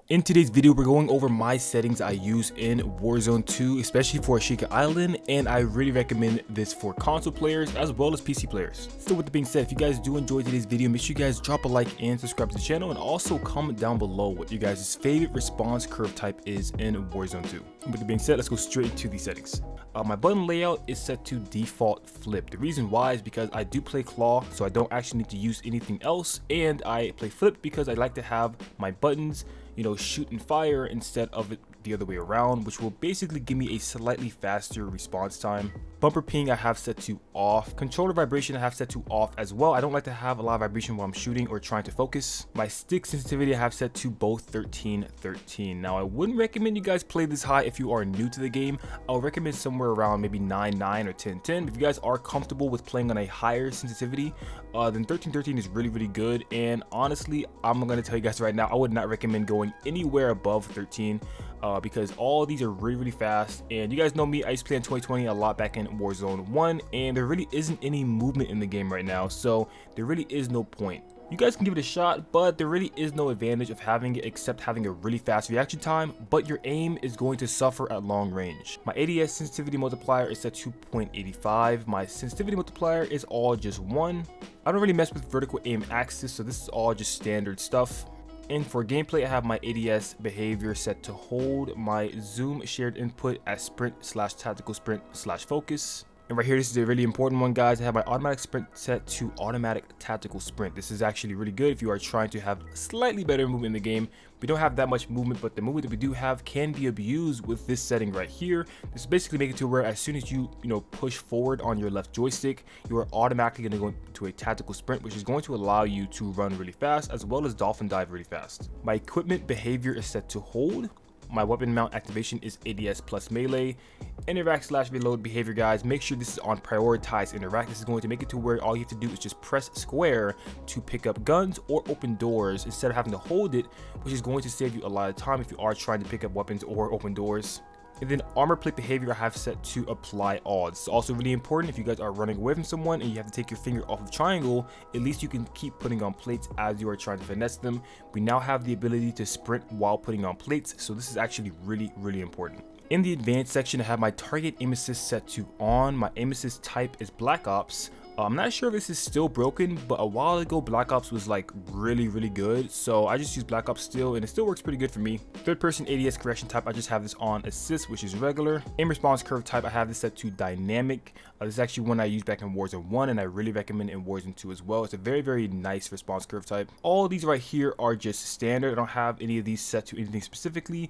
In today's video, we're going over my settings I use in Warzone 2, especially for Ashika Island, and I really recommend this for console players as well as PC players. So with that being said, if you guys do enjoy today's video, make sure you guys drop a like and subscribe to the channel, and also comment down below what you guys' favorite response curve type is in Warzone 2. With that being said, let's go straight into the settings. My button layout is set to default flip. The reason why is because I do play claw, so I don't actually need to use anything else, and I play flip because I like to have my buttons, shoot and fire instead of it the other way around, which will basically give me a slightly faster response time. Bumper ping I have set to off. Controller vibration I have set to off as well. I don't like to have a lot of vibration while I'm shooting or trying to focus. My stick sensitivity I have set to both 13. Now I wouldn't recommend you guys play this high if you are new to the game. I would recommend somewhere around maybe 9 or 10. If you guys are comfortable with playing on a higher sensitivity, then 13 is really good. And honestly, I'm gonna tell you guys right now, I would not recommend going anywhere above 13. Because all these are really fast, and you guys know me, I used to play in 2020 a lot back in Warzone 1, and there really isn't any movement in the game right now, so there really is no point. You guys can give it a shot, but there really is no advantage of having it except having a really fast reaction time, but your aim is going to suffer at long range. My ADS sensitivity multiplier is set to 0.85. My sensitivity multiplier is all just 1. I don't really mess with vertical aim axis, so this is all just standard stuff. And for gameplay, I have my ADS behavior set to hold, my zoom shared input as sprint/tactical sprint/focus. And right here, this is a really important one, guys. I have my automatic sprint set to automatic tactical sprint. This is actually really good if you are trying to have slightly better movement in the game. We don't have that much movement, but the movement that we do have can be abused with this setting right here. This is basically making it to where as soon as you push forward on your left joystick, you are automatically going to go into a tactical sprint, which is going to allow you to run really fast as well as dolphin dive really fast. My equipment behavior is set to hold. My weapon mount activation is ADS plus melee. Interact/reload behavior, guys, make sure this is on prioritize interact. This is going to make it to where all you have to do is just press square to pick up guns or open doors instead of having to hold it, which is going to save you a lot of time if you are trying to pick up weapons or open doors. And then armor plate behavior I have set to apply all. This is also really important if you guys are running away from someone and you have to take your finger off of triangle. At least you can keep putting on plates as you are trying to finesse them. We now have the ability to sprint while putting on plates, so this is actually really important. In the advanced section, I have my target aim assist set to on. My aim assist type is Black Ops. I'm not sure if this is still broken, but a while ago Black Ops was like really good, so I just use Black Ops still, and it still works pretty good for me. Third person ADS correction type, I just have this on assist, which is regular. Aim response curve type, I have this set to dynamic. This is actually one I used back in Warzone 1, and I really recommend in Warzone 2 as well. It's a very nice response curve type. All these right here are just standard. I don't have any of these set to anything specifically.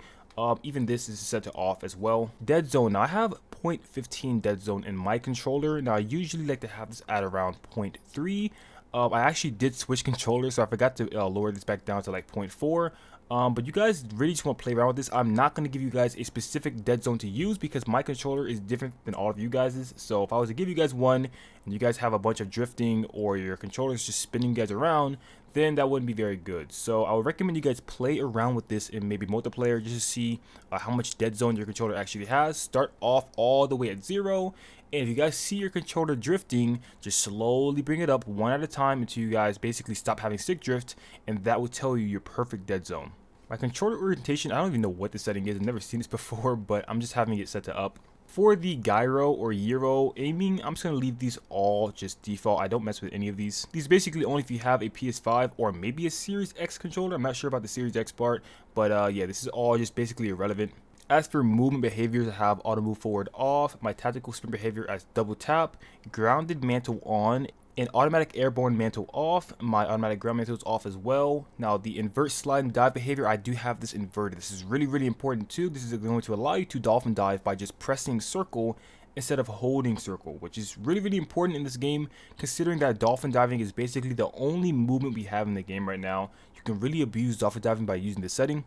Even this is set to off as well. Dead zone, now I have 0.15 dead zone in my controller. Now I usually like to have this at around 0.3. I actually did switch controllers, so I forgot to lower this back down to like 0.4. But you guys really just want to play around with this. I'm not going to give you guys a specific dead zone to use because my controller is different than all of you guys's. So if I was to give you guys one and you guys have a bunch of drifting or your controller is just spinning you guys around, then that wouldn't be very good. So I would recommend you guys play around with this in maybe multiplayer just to see how much dead zone your controller actually has. Start off all the way at 0. And if you guys see your controller drifting, just slowly bring it up one at a time until you guys basically stop having stick drift, and that will tell you your perfect dead zone. My controller orientation, I don't even know what the setting is. I've never seen this before, but I'm just having it set to up. For the gyro or gyro aiming, I'm just going to leave these all just default. I don't mess with any of these. These basically only if you have a PS5 or maybe a Series X controller. I'm not sure about the Series X part, but yeah, this is all just basically irrelevant. As for movement behaviors, I have auto move forward off, my tactical sprint behavior as double tap, grounded mantle on, and automatic airborne mantle off. My automatic ground mantle is off as well. Now the invert slide and dive behavior, I do have this inverted. This is really important too. This is going to allow you to dolphin dive by just pressing circle instead of holding circle, which is really important in this game, considering that dolphin diving is basically the only movement we have in the game right now. You can really abuse dolphin diving by using this setting.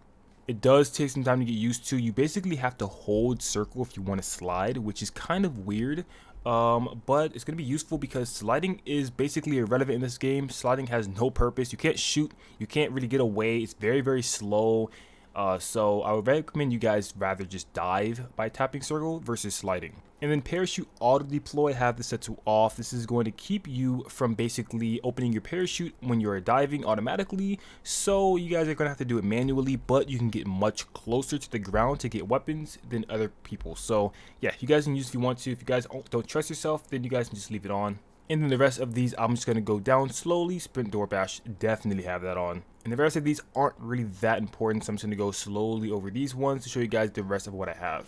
It does take some time to get used to. You basically have to hold circle if you want to slide, which is kind of weird, but it's going to be useful because sliding is basically irrelevant in this game. Sliding has no purpose. You can't shoot, you can't really get away. It's very slow. So I would recommend you guys rather just dive by tapping circle versus sliding. And then parachute auto deploy, have this set to off. This is going to keep you from basically opening your parachute when you're diving automatically. So you guys are going to have to do it manually, but you can get much closer to the ground to get weapons than other people. So yeah, you guys can use if you want to. If you guys don't trust yourself, then you guys can just leave it on. And then the rest of these, I'm just going to go down slowly. Sprint door bash, definitely have that on. And the rest of these aren't really that important, so I'm just going to go slowly over these ones to show you guys the rest of what I have.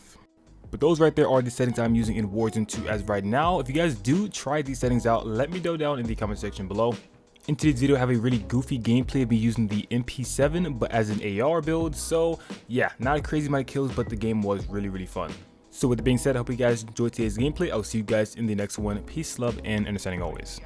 But those right there are the settings I'm using in Warzone 2 as right now. If you guys do try these settings out, let me know down in the comment section below. In today's video, I have a really goofy gameplay of me using the MP7, but as an AR build. So yeah, not a crazy amount of kills, but the game was really fun. So with that being said, I hope you guys enjoyed today's gameplay. I'll see you guys in the next one. Peace, love, and understanding always.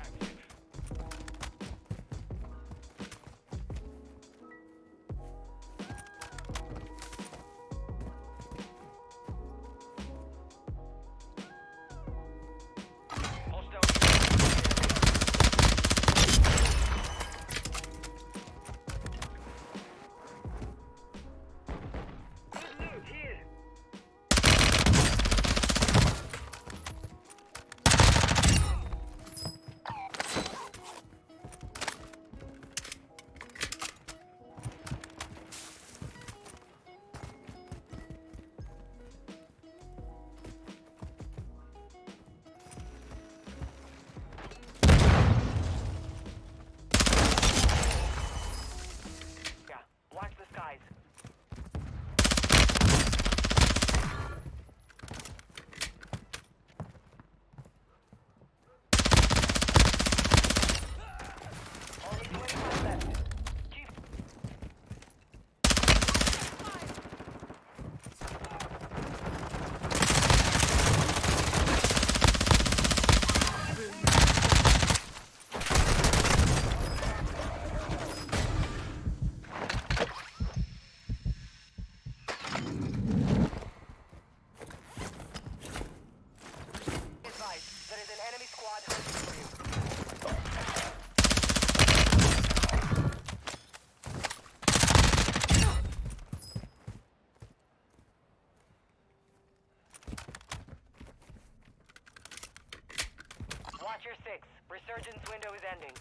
Watcher 6, resurgence window is ending.